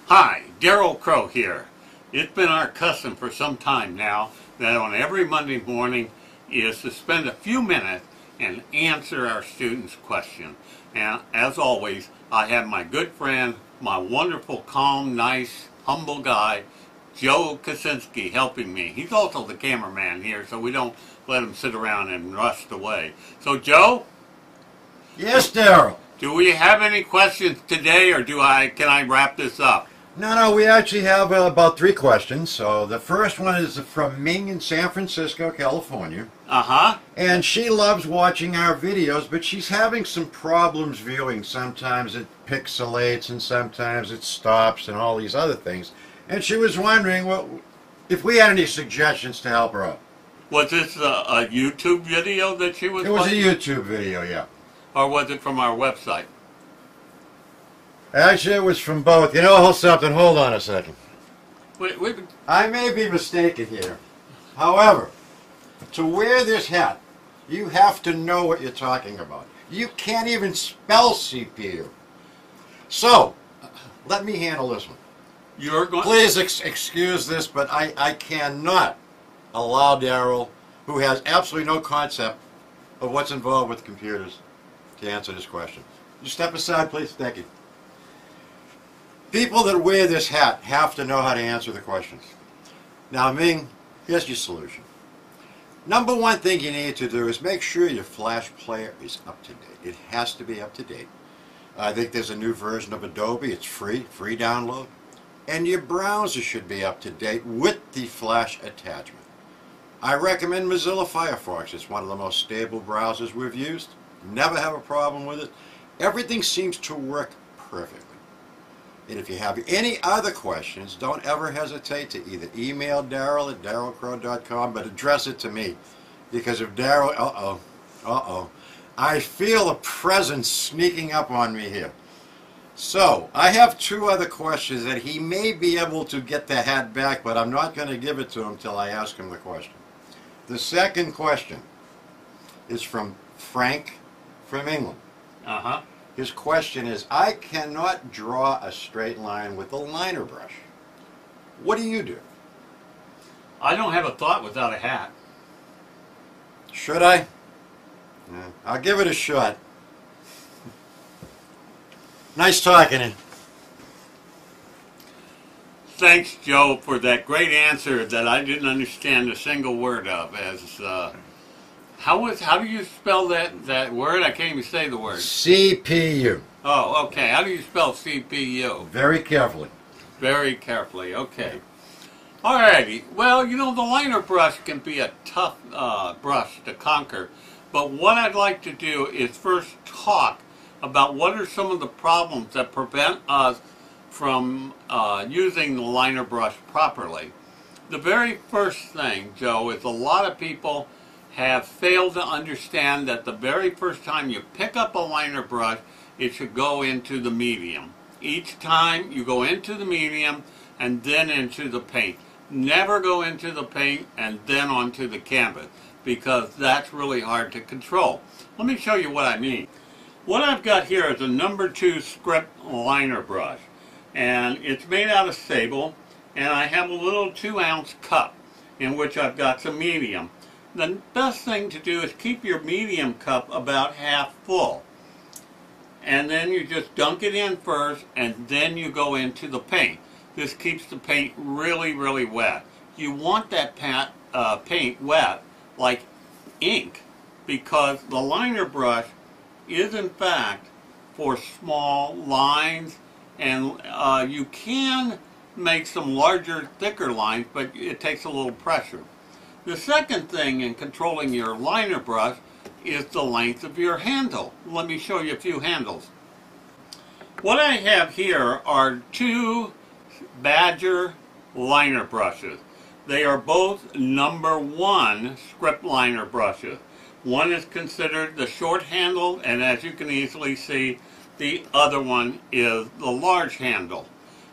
Hi, Daryl Crow here. It's been our custom for some time now that on every Monday morning is to spend a few minutes and answer our students' questions. And as always, I have my good friend, my wonderful, calm, nice, humble guy, Joe Kaczynski, helping me. He's also the cameraman here, so we don't let him sit around and rust away. So, Joe? Yes, Daryl. Do we have any questions today, or can I wrap this up? No, we actually have about 3 questions. So the first one is from Ming in San Francisco, California. And she loves watching our videos, but she's having some problems viewing. Sometimes it pixelates and sometimes it stops and all these other things. And she was wondering if we had any suggestions to help her out. Was this a YouTube video that she was watching? It was a YouTube video, yeah. Or was it from our website? Actually, it was from both. You know something? Hold on a second. Wait. I may be mistaken here. However, to wear this hat, you have to know what you're talking about. You can't even spell CPU. So, let me handle this one. You're going. Please excuse this, but I cannot allow Daryl, who has absolutely no concept of what's involved with computers, to answer this question. You step aside, please. Thank you. People that wear this hat have to know how to answer the questions. Now, Ming, here's your solution. Number one thing you need to do is make sure your Flash player is up to date. It has to be up to date. I think there's a new version of Adobe. It's free download. And your browser should be up to date with the Flash attachment. I recommend Mozilla Firefox. It's one of the most stable browsers we've used. Never have a problem with it. Everything seems to work perfectly. And if you have any other questions, don't ever hesitate to either email Daryl at darylcrow.com, but address it to me. Because if Daryl, I feel a presence sneaking up on me here. So, I have 2 other questions that he may be able to get the hat back, but I'm not going to give it to him till I ask him the question. The second question is from Frank from England. His question is, I cannot draw a straight line with a liner brush. What do you do? I don't have a thought without a hat. Should I? Yeah, I'll give it a shot. Nice talking to you. Thanks, Joe, for that great answer that I didn't understand a single word of. How do you spell that word? I can't even say the word. CPU. Oh, okay. How do you spell CPU? Very carefully. Very carefully. Okay. Alrighty. Well, you know, the liner brush can be a tough brush to conquer. But what I'd like to do is first talk about what are some of the problems that prevent us from using the liner brush properly. The very first thing, Joe, is a lot of people have failed to understand that the very first time you pick up a liner brush, it should go into the medium. Each time you go into the medium and then into the paint. Never go into the paint and then onto the canvas, because that's really hard to control. Let me show you what I mean. What I've got here is a number 2 script liner brush, and it's made out of sable, and I have a little 2-ounce cup in which I've got some medium. The best thing to do is keep your medium cup about half full. And then you just dunk it in first, and then you go into the paint. This keeps the paint really, really wet. You want that paint wet like ink, because the liner brush is in fact for small lines, and you can make some larger, thicker lines, but it takes a little pressure. The second thing in controlling your liner brush is the length of your handle. Let me show you a few handles. What I have here are 2 Badger liner brushes. They are both number 1 script liner brushes. One is considered the short handle, and as you can easily see, the other one is the large handle.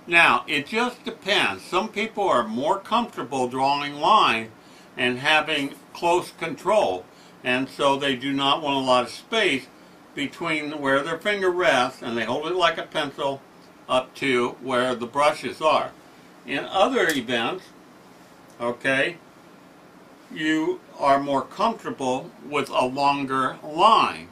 Now, it just depends. Some people are more comfortable drawing lines and having close control, and so they do not want a lot of space between where their finger rests, and they hold it like a pencil, up to where the brushes are. In other events, okay, you are more comfortable with a longer line.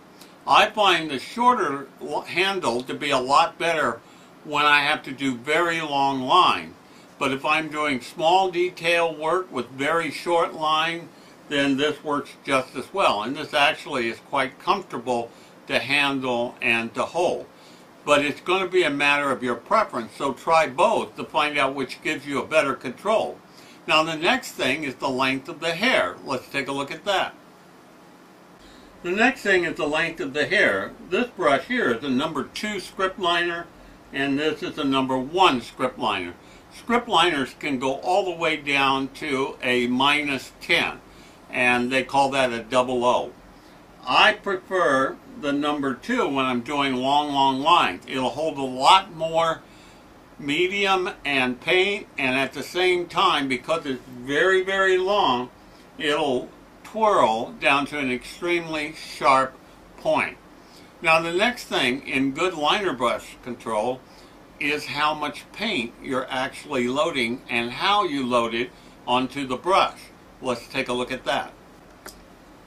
I find the shorter handle to be a lot better when I have to do very long lines. But if I'm doing small detail work with very short line, then this works just as well. And this actually is quite comfortable to handle and to hold. But it's going to be a matter of your preference, so try both to find out which gives you a better control. Now the next thing is the length of the hair. Let's take a look at that. The next thing is the length of the hair. This brush here is a number 2 script liner, and this is a number 1 script liner. Script liners can go all the way down to a -10, and they call that a 00. I prefer the number 2 when I'm doing long lines. It'll hold a lot more medium and paint, and at the same time, because it's very long, it'll twirl down to an extremely sharp point. Now the next thing in good liner brush control is how much paint you're actually loading and how you load it onto the brush. Let's take a look at that.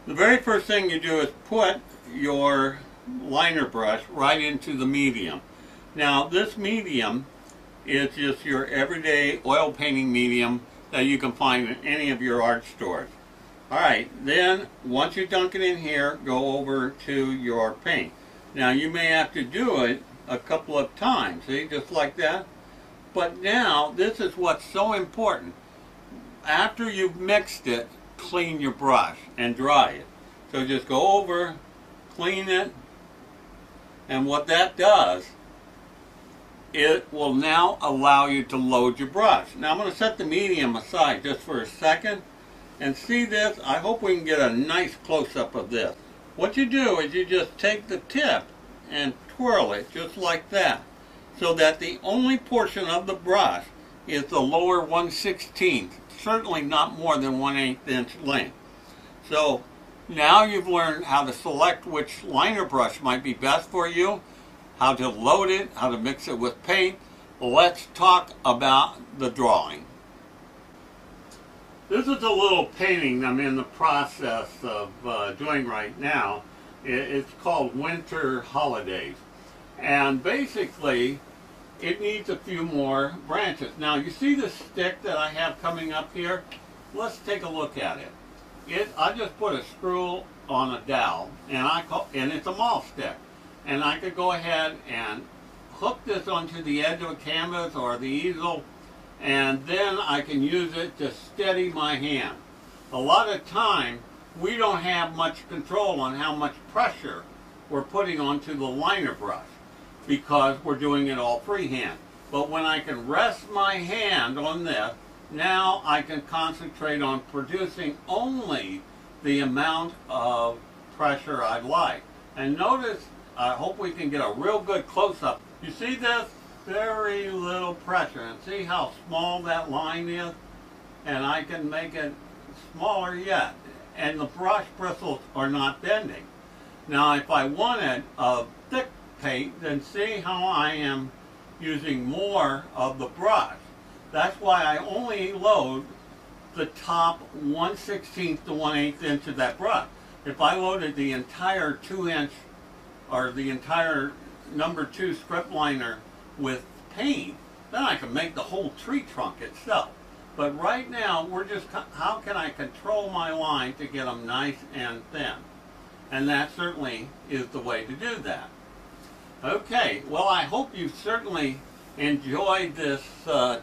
The very first thing you do is put your liner brush right into the medium. Now this medium is just your everyday oil painting medium that you can find in any of your art stores. Alright, then once you dunk it in here, go over to your paint. Now you may have to do it a couple of times, see, just like that. But now, this is what's so important. After you've mixed it, clean your brush and dry it. So just go over, clean it, and what that does, it will now allow you to load your brush. Now I'm going to set the medium aside just for a second and see this. I hope we can get a nice close-up of this. What you do is you just take the tip and twirl it just like that, so that the only portion of the brush is the lower 1/16, certainly not more than 1/8 inch length. So now you've learned how to select which liner brush might be best for you, how to load it, how to mix it with paint. Let's talk about the drawing. This is a little painting I'm in the process of doing right now. It's called Winter Holidays. And basically, it needs a few more branches. Now, you see the stick that I have coming up here? Let's take a look at it. I just put a screw on a dowel, and it's a mall stick. And I could go ahead and hook this onto the edge of a canvas or the easel, and then I can use it to steady my hand. A lot of time, we don't have much control on how much pressure we're putting onto the liner brush, because we're doing it all freehand. But when I can rest my hand on this, now I can concentrate on producing only the amount of pressure I'd like. And notice, I hope we can get a real good close-up. You see this? Very little pressure. And see how small that line is? And I can make it smaller yet. And the brush bristles are not bending. Now if I wanted a thick paint, then see how I am using more of the brush. That's why I only load the top 1/16 to 1/8 inch of that brush. If I loaded the entire 2-inch or the entire number 2 script liner with paint, then I can make the whole tree trunk itself. But right now, we're just, how can I control my line to get them nice and thin? And that certainly is the way to do that. Okay, well, I hope you certainly enjoyed this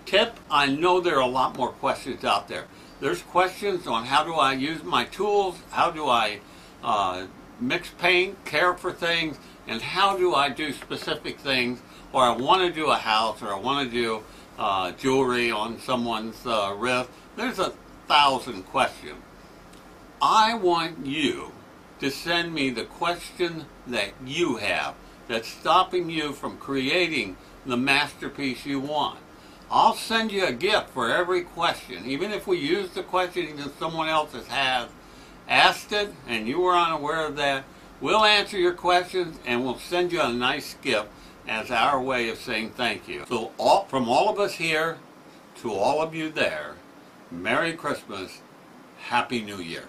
tip. I know there are a lot more questions out there. There's questions on how do I use my tools, how do I mix paint, care for things, and how do I do specific things, or I want to do a house, or I want to do jewelry on someone's wrist. There's 1,000 questions. I want you to send me the question that you have that's stopping you from creating the masterpiece you want. I'll send you a gift for every question. Even if we use the question and someone else has asked it and you were unaware of that, We'll answer your questions and we'll send you a nice gift as our way of saying thank you. So from all of us here to all of you there, Merry Christmas, Happy New Year.